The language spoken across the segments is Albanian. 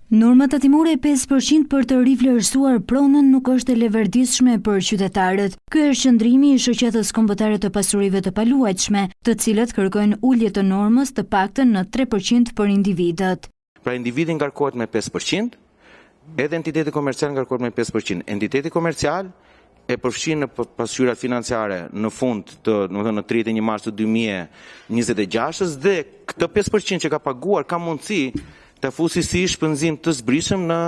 Norma tatimore 5% për të rivlerësuar pronën nuk është e leverdishme për qytetarët. Ky është qëndrimi i shoqatës kombëtare të pasurive të paluajtshme, të cilët kërkojnë ulje të normës të paktën në 3% për individët. Pra individi ngarkohet me 5%, edhe entiteti komercial ngarkohet me 5%. Entiteti komercial e përfshin në pasqyrat financiare në fund të, në 31 mars të 2026 dhe këtë 5% që ka paguar ka mundësi të fusi si shpenzim të zbrishëm në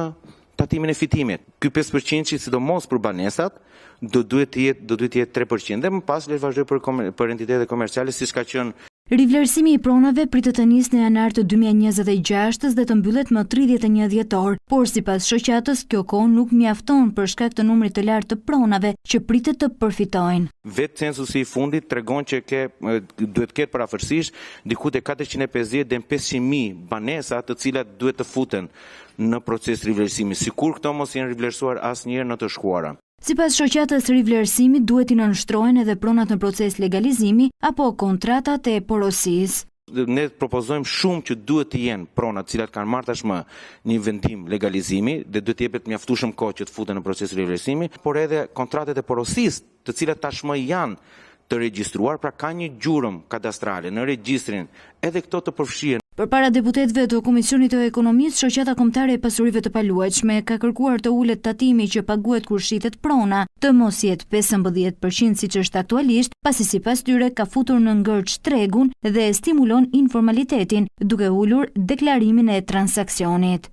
tatimin e fitimit. Ky 5% që sidomos për banesat do duhet të jetë 3% dhe më pas le të vazhdoj për entitetet komerciale siç ka qenë. Rivlerësimi i pronave pritet të nisë në janar të 2026 dhe të mbyllet më 31 dhjetor, por sipas shoqatës kjo kohë nuk mjafton për shkak të numrit të lartë të pronave që pritet të përfitojnë. Vetë censusi i fundit tregon që duhet ketë parafërsisht diku te 450 deri në 500.000 banesa të cilat duhet të futen në proces rivlerësimi, sikur këto mos janë rivlerësuar asnjëherë në të shkuara. Sipas shoqatës, rivlerësimi duhet i nënshtrohen edhe pronat në proces legalizimi apo kontratat e porosisë. Ne propozojmë shumë që duhet të jenë pronat të cilat kanë marrë tashmë një vendim legalizimi dhe duhet të jepet mjaftueshëm kohë që të futen në proces rivlerësimi, por edhe kontratet e porosisë, të cilat tashmë janë të regjistruar, pra ka një gjurmë kadastrale në regjistrin, edhe këto të përfshihen. Përpara deputetëve të Komisionit të Ekonomisë, shoqata kombëtare e pasurive të paluajtshme ka kërkuar të ulet tatimi që paguhet kur shitet prona, të mos jetë 15% siç është aktualisht, pasi sipas tyre ka futur në ngërç tregun dhe stimulon informalitetin, duke ulur deklarimin e transaksionit.